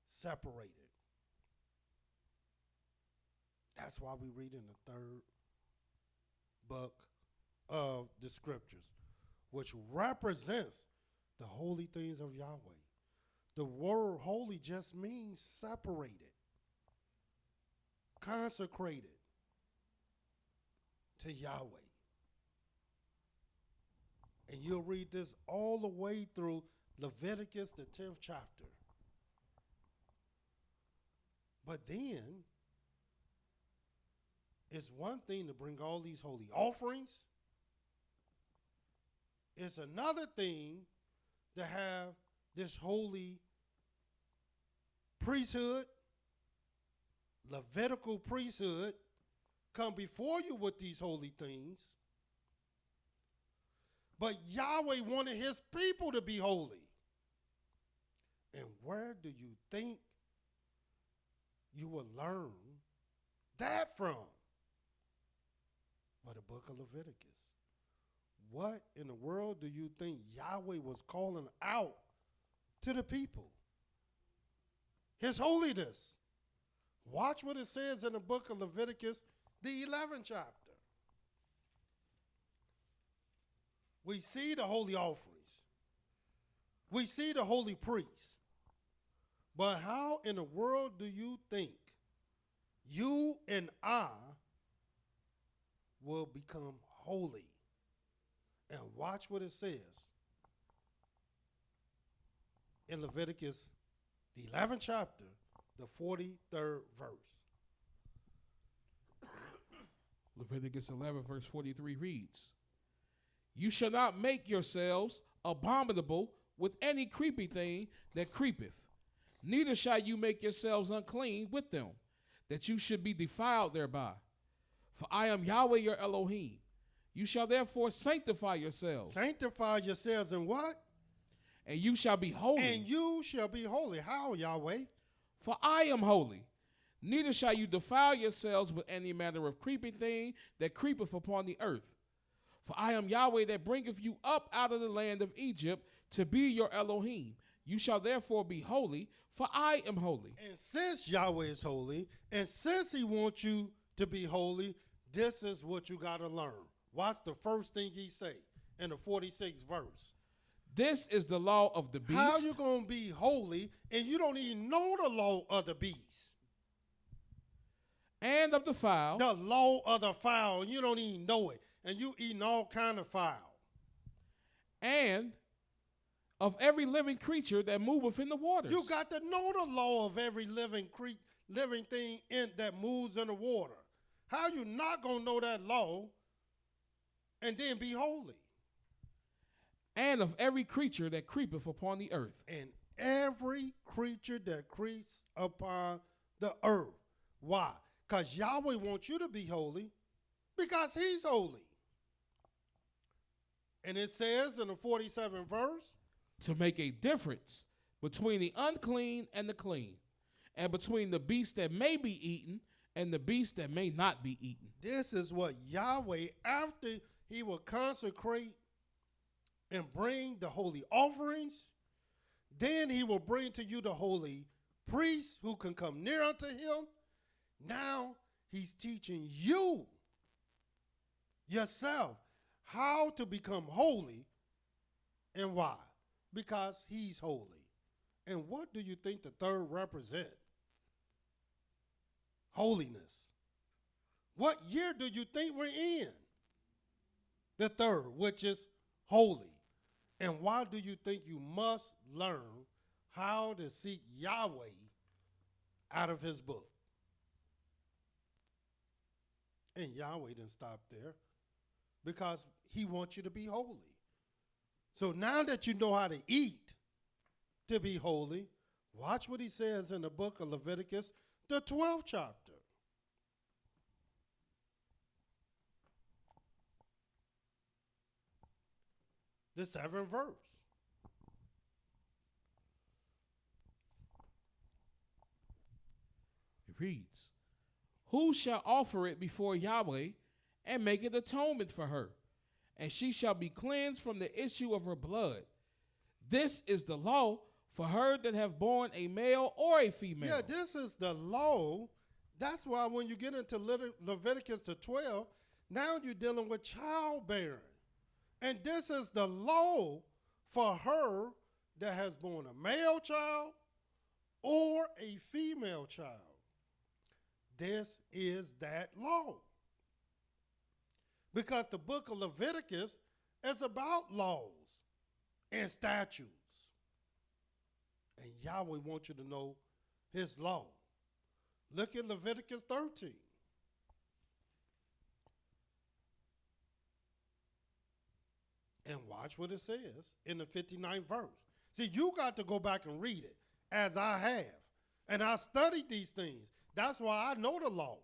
separated? That's why we read in the 3rd book of the scriptures, which represents the holy things of Yahweh. The word holy just means separated, consecrated to Yahweh. And you'll read this all the way through Leviticus, the 10th chapter. But then, it's one thing to bring all these holy offerings. It's another thing to have this holy priesthood, Levitical priesthood, come before you with these holy things. But Yahweh wanted his people to be holy. And where do you think you will learn that from? Well, the book of Leviticus. What in the world do you think Yahweh was calling out to the people? His holiness. Watch what it says in the book of Leviticus, the 11th chapter. We see the holy offerings. We see the holy priest. But how in the world do you think you and I will become holy? And watch what it says in Leviticus, the 11th chapter, the 43rd verse. Leviticus 11, verse 43 reads, "You shall not make yourselves abominable with any creepy thing that creepeth, neither shall you make yourselves unclean with them, that you should be defiled thereby. For I am Yahweh your Elohim. You shall therefore sanctify yourselves. Sanctify yourselves in what? And you shall be holy. And you shall be holy. How, Yahweh? For I am holy. Neither shall you defile yourselves with any manner of creeping thing that creepeth upon the earth. For I am Yahweh that bringeth you up out of the land of Egypt to be your Elohim. You shall therefore be holy, for I am holy." And since Yahweh is holy, and since he wants you to be holy, this is what you got to learn. Watch the first thing he say in the 46th verse. "This is the law of the beast." How you going to be holy and you don't even know the law of the beast? "And of the fowl." The law of the fowl, and you don't even know it. And you eating all kind of fowl. "And of every living creature that moveth in the waters." You got to know the law of every living thing that moves in the water. How you not going to know that law and then be holy? "And of every creature that creepeth upon the earth." And every creature that creeps upon the earth. Why? Because Yahweh wants you to be holy because he's holy. And it says in the 47th verse, "To make a difference between the unclean and the clean, and between the beast that may be eaten and the beast that may not be eaten." this is what Yahweh, after he will consecrate and bring the holy offerings, then he will bring to you the holy priests who can come near unto him. Now he's teaching you yourself how to become holy. And why? Because he's holy. And what do you think the third represent? Holiness. What year do you think we're in? The third, which is holy. And why do you think you must learn how to seek Yahweh out of his book? And Yahweh didn't stop there, because he wants you to be holy. So now that you know how to eat to be holy, watch what he says in the book of Leviticus, the 12th chapter. The 7th verse. It reads, "Who shall offer it before Yahweh and make it atonement for her? And she shall be cleansed from the issue of her blood. This is the law for her that have borne a male or a female." Yeah, this is the law. That's why when you get into Leviticus the 12, now you're dealing with childbearing. And this is the law for her that has born a male child or a female child. This is that law. Because the book of Leviticus is about laws and statutes. And Yahweh wants you to know his law. Look at Leviticus 13. And watch what it says in the 59th verse. See, you got to go back and read it, as I have. And I studied these things. That's why I know the law.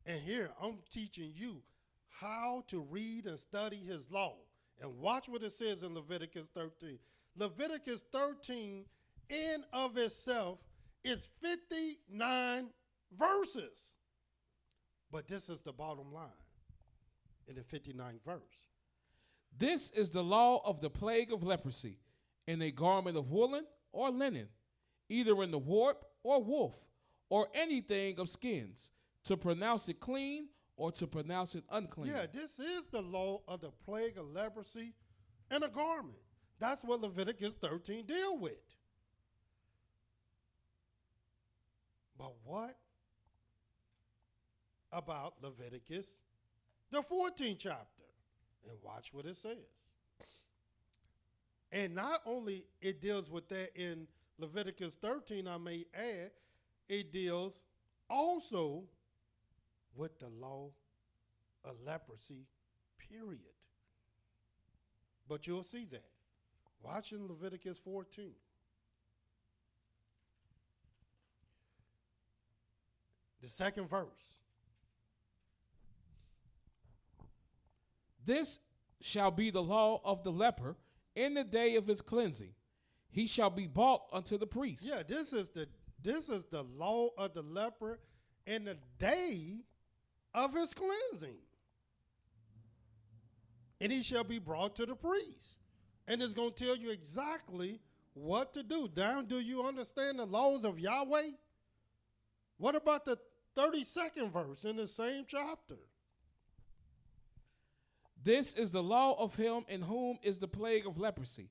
And here, I'm teaching you how to read and study his law. And watch what it says in Leviticus 13. Leviticus 13, in of itself, is 59 verses. But this is the bottom line in the 59th verse. "This is the law of the plague of leprosy, in a garment of woolen or linen, either in the warp or woof, or anything of skins, to pronounce it clean or to pronounce it unclean." Yeah, this is the law of the plague of leprosy and a garment. That's what Leviticus 13 deal with. But what about Leviticus, the 14th chapter? And watch what it says. And not only it deals with that in Leviticus 13, I may add, it deals also with the law of leprosy, period. But you'll see that. Watch in Leviticus 14. The second verse. This shall be the law of the leper in the day of his cleansing. He shall be brought unto the priest. Yeah, this is the law of the leper in the day of his cleansing. And he shall be brought to the priest. And it's going to tell you exactly what to do. Now, do you understand the laws of Yahweh? What about the 32nd verse in the same chapter? This is the law of him in whom is the plague of leprosy,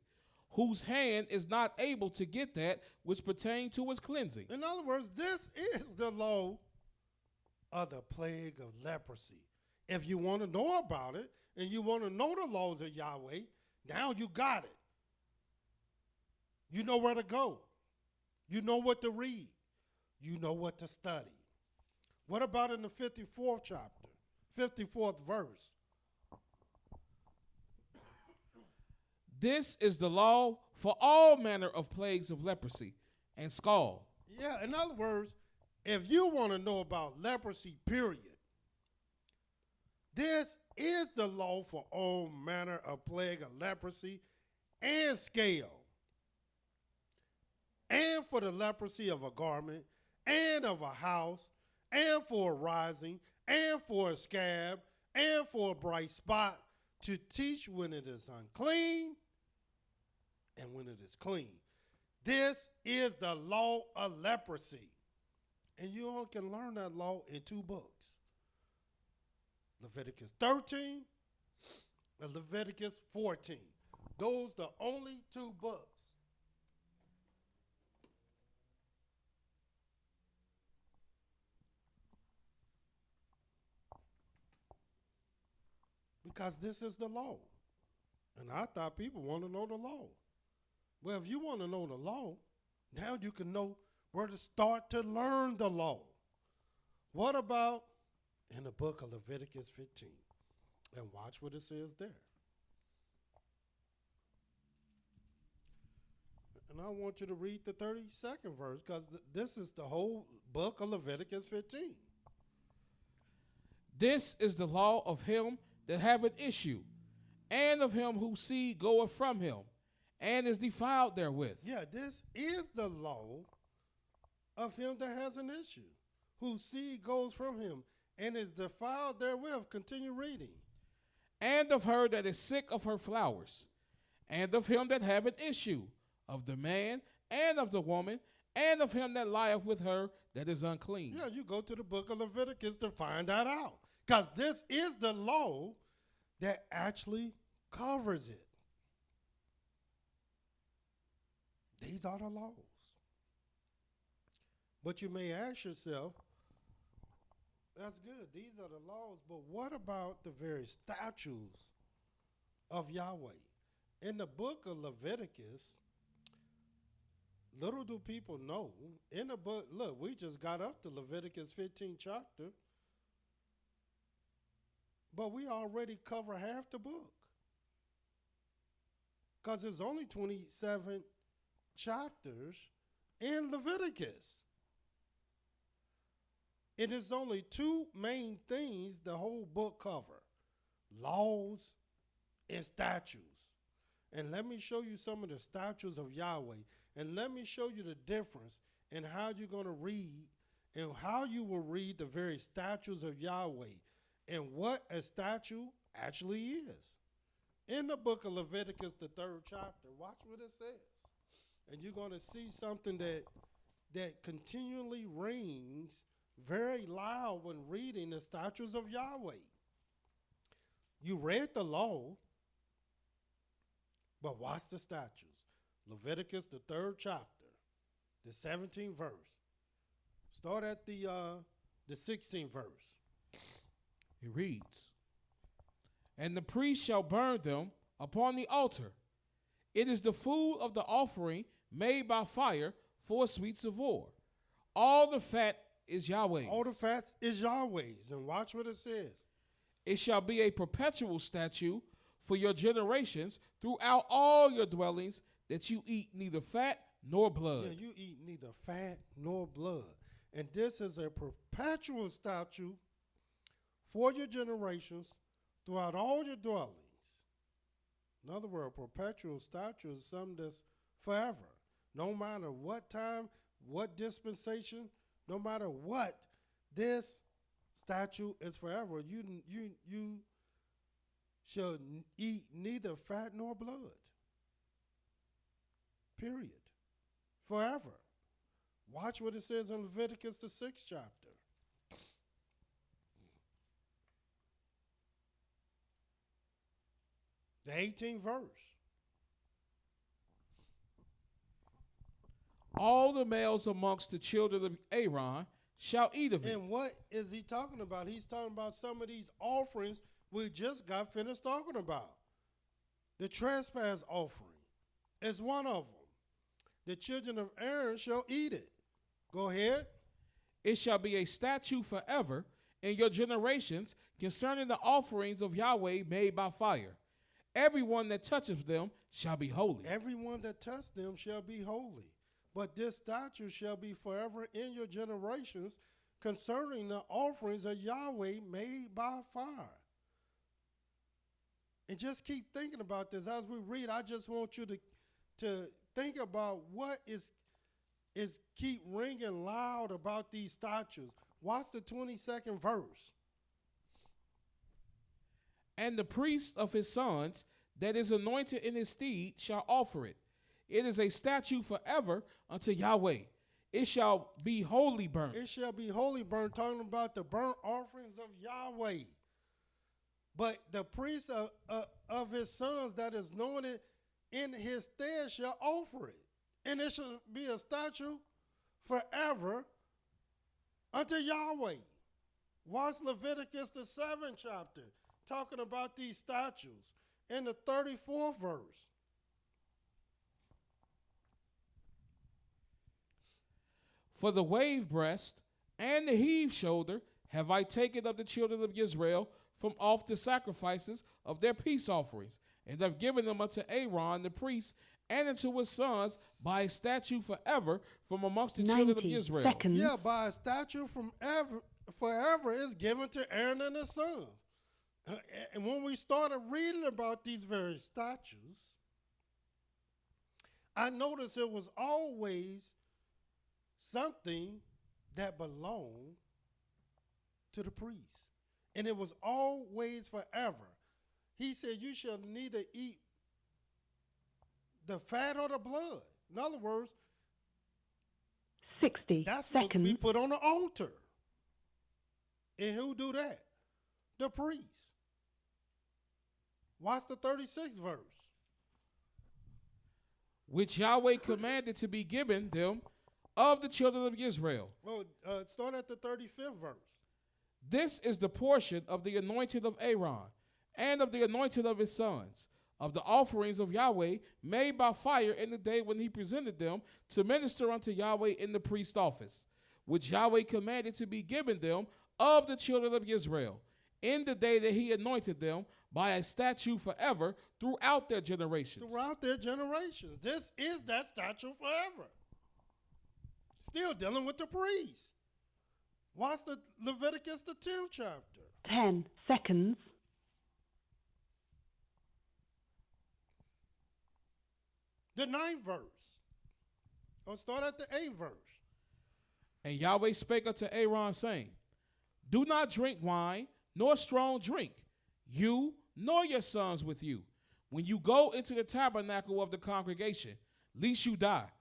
whose hand is not able to get that which pertain to his cleansing. In other words, this is the law of the plague of leprosy. If you want to know about it and you want to know the laws of Yahweh, now you got it. You know where to go. You know what to read. You know what to study. What about in the 54th chapter, 54th verse? This is the law for all manner of plagues of leprosy and scald. Yeah, in other words, if you want to know about leprosy, period, this is the law for all manner of plague of leprosy and scale, and for the leprosy of a garment, and of a house, and for a rising, and for a scab, and for a bright spot, to teach when it is unclean and when it is clean. This is the law of leprosy. And you all can learn that law in 2 books. Leviticus 13 and Leviticus 14. Those are the only 2 books. Because this is the law. And I thought people want to know the law. Well, if you want to know the law, now you can know where to start to learn the law. What about in the book of Leviticus 15? And watch what it says there. And I want you to read the 32nd verse, because this is the whole book of Leviticus 15. This is the law of him that have an issue, and of him whose seed goeth from him, and is defiled therewith. Yeah, this is the law of him that has an issue, whose seed goes from him, and is defiled therewith. Continue reading. And of her that is sick of her flowers, and of him that have an issue, of the man, and of the woman, and of him that lieth with her that is unclean. Yeah, you go to the book of Leviticus to find that out. Because this is the law that actually covers it. These are the laws. But you may ask yourself, that's good, these are the laws, but what about the very statutes of Yahweh? In the book of Leviticus, little do people know, in the book, look, we just got up to Leviticus 15 chapter, but we already cover half the book. Because there's only 27 chapters in Leviticus. It is only 2 main things the whole book cover: laws and statutes. And let me show you some of the statutes of Yahweh. And let me show you the difference in how you're going to read and how you will read the very statutes of Yahweh and what a statute actually is. In the book of Leviticus, the 3rd chapter, watch what it says. And you're going to see something that continually rings very loud when reading the statutes of Yahweh. You read the law, But watch the statutes. Leviticus, the 3rd chapter, the 17th verse. Start at the 16th verse. It reads, "And the priest shall burn them upon the altar. It is the food of the offering made by fire for a sweet savour. All the fat is Yahweh's." All the fats is Yahweh's. And watch what it says. "It shall be a perpetual statute for your generations throughout all your dwellings, that you eat neither fat nor blood." Yeah, you eat neither fat nor blood. And this is a perpetual statute for your generations throughout all your dwellings. In other words, perpetual statute is something that's forever. No matter what time, what dispensation, no matter what, this statute is forever. You shall eat neither fat nor blood. Period. Forever. Watch what it says in Leviticus, the 6th chapter. The 18th verse. "All the males amongst the children of Aaron shall eat of it." And what is he talking about? He's talking about some of these offerings we just got finished talking about. The trespass offering is one of them. The children of Aaron shall eat it. Go ahead. "It shall be a statute forever in your generations concerning the offerings of Yahweh made by fire. Everyone that toucheth them shall be holy." Everyone that touch them shall be holy. But this statute shall be forever in your generations concerning the offerings of Yahweh made by fire. And just keep thinking about this. As we read, I just want you to think about what is keep ringing loud about these statutes. Watch the 22nd verse. "And the priest of his sons that is anointed in his stead shall offer it. It is a statute forever unto Yahweh. It shall be wholly burnt." It shall be wholly burnt, talking about the burnt offerings of Yahweh. But the priest of his sons that is anointed in his stead shall offer it. And it shall be a statute forever unto Yahweh. Watch Leviticus, the 7th chapter, talking about these statutes in the 34th verse. "For the wave breast and the heave shoulder have I taken of the children of Israel from off the sacrifices of their peace offerings, and have given them unto Aaron the priest and unto his sons by a statute forever from amongst the children of Israel." Seconds. Yeah, by a statute from forever is given to Aaron and his sons. And when we started reading about these various statutes, I noticed it was always something that belonged to the priest. And it was always forever. He said, you shall neither eat the fat or the blood. In other words, 60 that's supposed to be seconds. put on the altar. And who do that? The priest. Watch the 36th verse. "Which Yahweh commanded to be given them of the children of Israel. Well, start at the 35th verse. This is the portion of the anointed of Aaron and of the anointed of his sons, of the offerings of Yahweh made by fire in the day when he presented them to minister unto Yahweh in the priest office, which Yahweh commanded to be given them of the children of Israel, in the day that he anointed them by a statute forever throughout their generations." Throughout their generations. This is that statute forever. Still dealing with the priest. Watch the Leviticus, the 10th chapter. 10 seconds. The 9th verse. Or start at the 8th verse. "And Yahweh spake unto Aaron, saying, Do not drink wine, nor strong drink, you nor your sons with you, when you go into the tabernacle of the congregation, lest you die.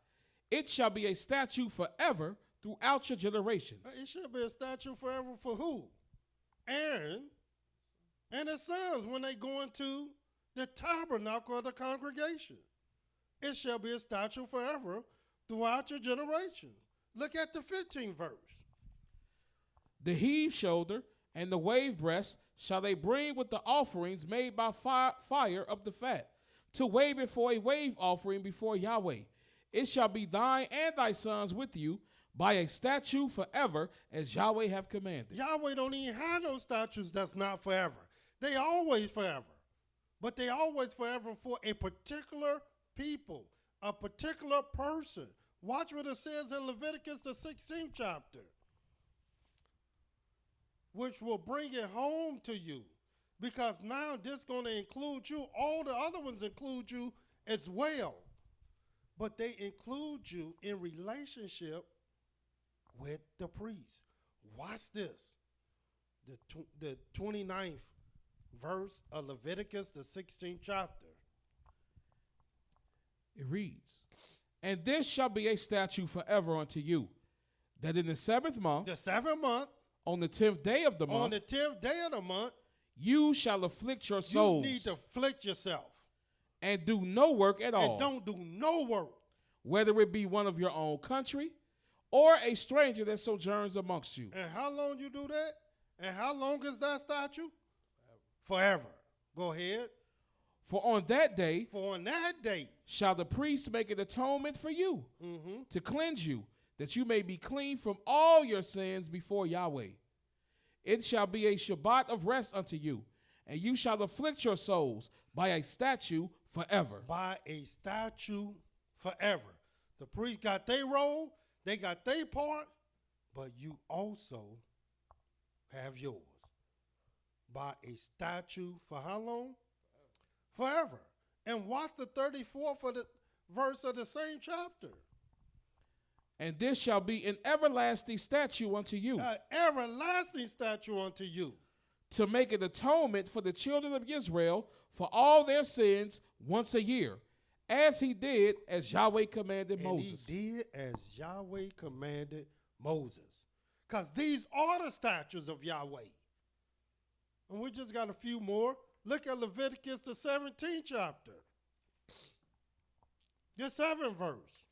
It shall be a statute forever throughout your generations." It should be a statute forever for who? Aaron and his sons when they go into the tabernacle of the congregation. It shall be a statute forever throughout your generations. Look at the 15th verse. The heave shoulder and the wave breast shall they bring with the offerings made by fire of the fat, to wave it for a wave offering before Yahweh. It shall be thine and thy sons with you by a statute forever, as Yahweh have commanded. Yahweh don't even have no statutes that's not forever. They always forever. But they always forever for a particular people, a particular person. Watch what it says in Leviticus, the 16th chapter, which will bring it home to you. Because now this is going to include you. All the other ones include you as well. But they include you in relationship with the priest. Watch this. The 29th verse of Leviticus, the 16th chapter. It reads, and this shall be a statute forever unto you, that in the 7th month, the 7th month, on the 10th day of the month, on the 10th day of the month, you shall afflict your souls. You need to afflict yourself. And do no work at all. And don't do no work. Whether it be one of your own country or a stranger that sojourns amongst you. And how long you do that? And how long is that statute? Forever. Go ahead. For on that day, shall the priest make an atonement for you, to cleanse you, that you may be clean from all your sins before Yahweh. It shall be a Shabbat of rest unto you, and you shall afflict your souls by a statute forever. By a statute forever. The priest got their role, they got their part, but you also have yours. By a statute for how long? Forever. And watch the 34th of the verse of the same chapter. And this shall be an everlasting statute unto you. An everlasting statute unto you. To make an atonement for the children of Israel for all their sins once a year, as he did as Yahweh commanded Moses. He did as Yahweh commanded Moses. Because these are the statutes of Yahweh. And we just got a few more. Look at Leviticus, the 17th chapter. The 7th verse.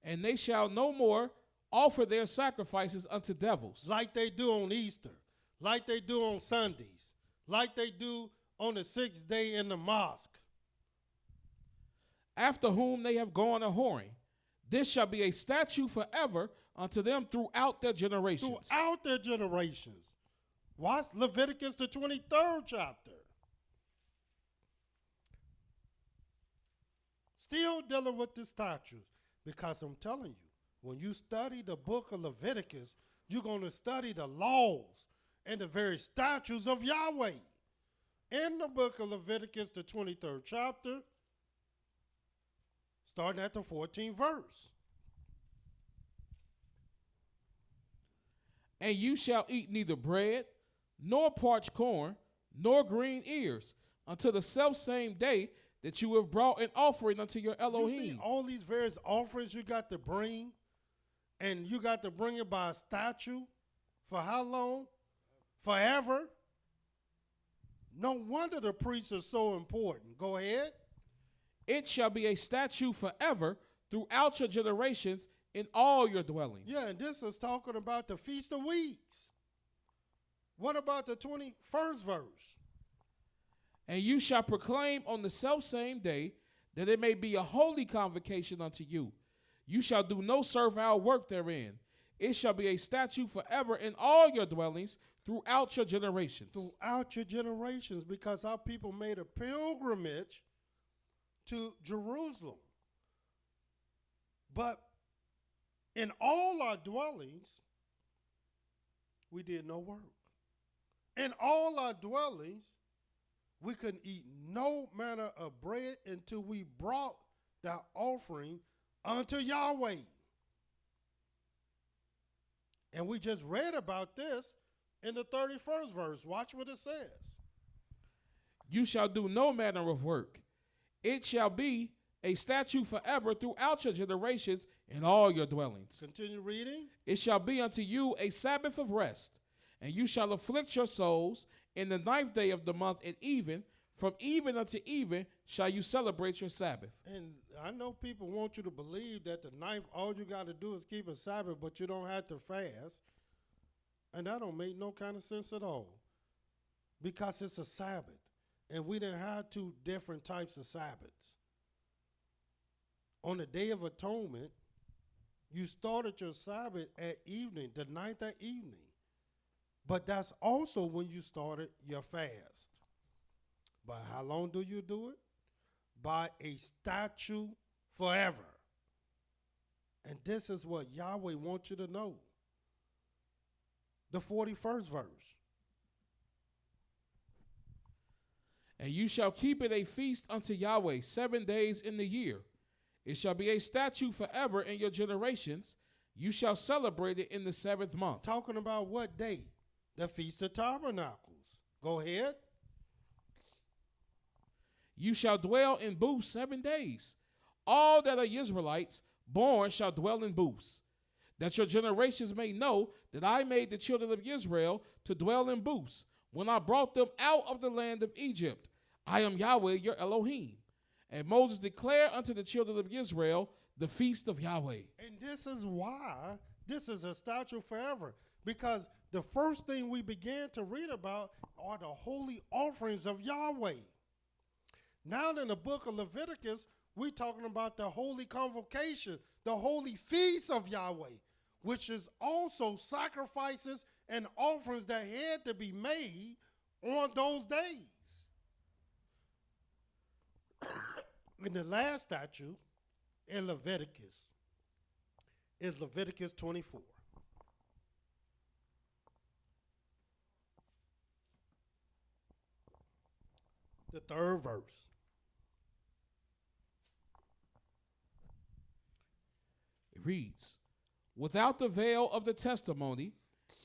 And they shall no more offer their sacrifices unto devils. Like they do on Easter. Like they do on Sundays. Like they do on the 6th day in the mosque. After whom they have gone a whoring. This shall be a statute forever unto them throughout their generations. Throughout their generations. Watch Leviticus, the 23rd chapter. Still dealing with the statutes. Because I'm telling you, when you study the book of Leviticus, you're going to study the laws and the very statutes of Yahweh. In the book of Leviticus, the 23rd chapter, starting at the 14th verse. And you shall eat neither bread, nor parched corn, nor green ears, until the selfsame day that you have brought an offering unto your Elohim. You see all these various offerings you got to bring, and you got to bring it by a statute. For how long? Forever. No wonder the priests are so important. Go ahead. It shall be a statute forever throughout your generations in all your dwellings. Yeah, and this is talking about the Feast of Weeks. What about the 21st verse? And you shall proclaim on the selfsame day that it may be a holy convocation unto you. You shall do no servile work therein. It shall be a statute forever in all your dwellings throughout your generations. Throughout your generations, because our people made a pilgrimage to Jerusalem. But in all our dwellings, we did no work. In all our dwellings, we couldn't eat no manner of bread until we brought that offering unto Yahweh. And we just read about this in the 31st verse. Watch what it says. You shall do no manner of work. It shall be a statute forever throughout your generations in all your dwellings. Continue reading. It shall be unto you a Sabbath of rest, and you shall afflict your souls In the 9th day of the month at even, from even unto even, shall you celebrate your Sabbath. And I know people want you to believe that the 9th, all you got to do is keep a Sabbath, but you don't have to fast. And that don't make no kind of sense at all. Because it's a Sabbath. And we done had 2 different types of Sabbaths. On the Day of Atonement, you started your Sabbath at evening, the 9th at evening. But that's also when you started your fast. But how long do you do it? By a statute forever. And this is what Yahweh wants you to know. The 41st verse. And you shall keep it a feast unto Yahweh 7 days in the year. It shall be a statute forever in your generations. You shall celebrate it in the 7th month. Talking about what day? The Feast of Tabernacles. Go ahead. You shall dwell in booths 7 days. All that are Israelites born shall dwell in booths, that your generations may know that I made the children of Israel to dwell in booths when I brought them out of the land of Egypt. I am Yahweh your Elohim. And Moses declared unto the children of Israel the feast of Yahweh. And this is why this is a statute forever. Because the first thing we began to read about are the holy offerings of Yahweh. Now in the book of Leviticus, we're talking about the holy convocation, the holy feast of Yahweh, which is also sacrifices and offerings that had to be made on those days. In the last statute in Leviticus is Leviticus 24. The 3rd verse. It reads, without the veil of the testimony,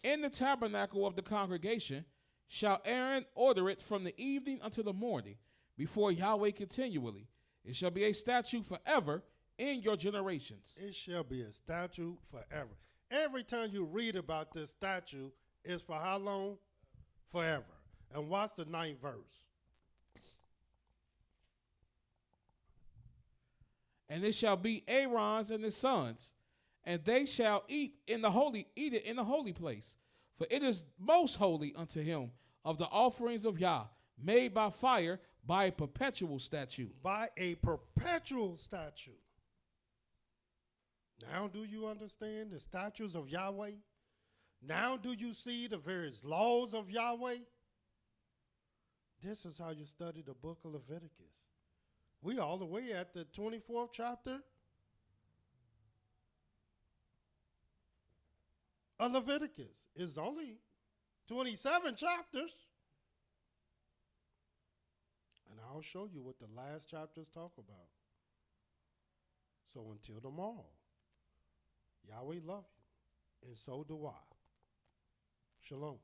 in the tabernacle of the congregation, shall Aaron order it from the evening until the morning, before Yahweh continually. It shall be a statute forever in your generations. It shall be a statute forever. Every time you read about this statute, it's for how long? Forever. And what's the 9th verse? And it shall be Aaron's and his sons, and they shall eat it in the holy place. For it is most holy unto him of the offerings of Yah, made by fire, by a perpetual statute. By a perpetual statute. Now do you understand the statutes of Yahweh? Now do you see the various laws of Yahweh? This is how you study the book of Leviticus. We all the way at the 24th chapter of Leviticus. It's only 27 chapters. And I'll show you what the last chapters talk about. So until tomorrow, Yahweh love you, and so do I. Shalom.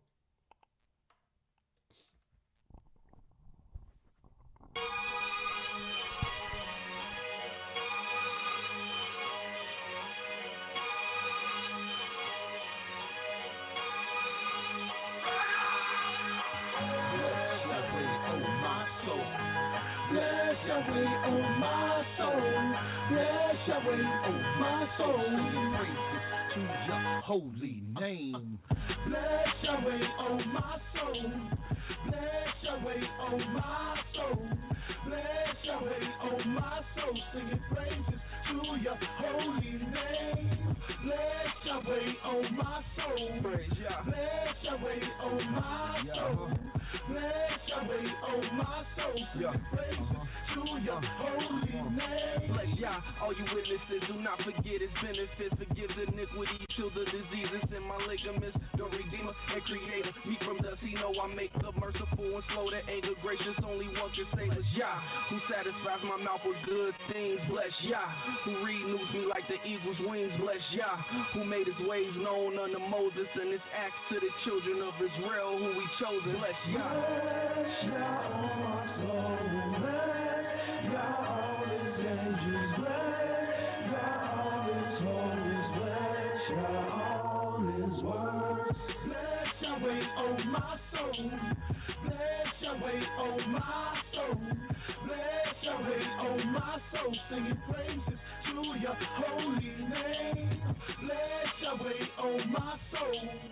Bless Yahweh, oh my soul. Bless Yahweh, oh my soul. Praises to your holy name. Bless Yahweh, oh my soul. Bless Yahweh, oh my soul. Bless Yahweh, oh my soul. Singing praises to your holy name. Bless Yahweh, oh my soul. Praise Yah. Bless Yahweh, oh my soul. Bless Yahweh, oh my soul. Singing praises to your holy name. Bless Yah, all you witnesses, do not forget his benefits. Forgives iniquity till the diseases in my ligaments. The Redeemer and Creator, me from dust, he know I make the merciful and slow to anger. Gracious, only one can save us. Yah, who satisfies my mouth with good things. Bless Yah, who renews me like the eagle's wings. Bless Yah, who made his ways known unto Moses and his acts to the children of Israel, who he chosen. Bless Yah. Bless Yah, oh my soul. Bless Yah, all his angels. Bless Yah, all his homies. Bless Yah, all his words. Bless Yahweh, oh my soul. sing praises to your holy name. Let Yahweh, oh my soul.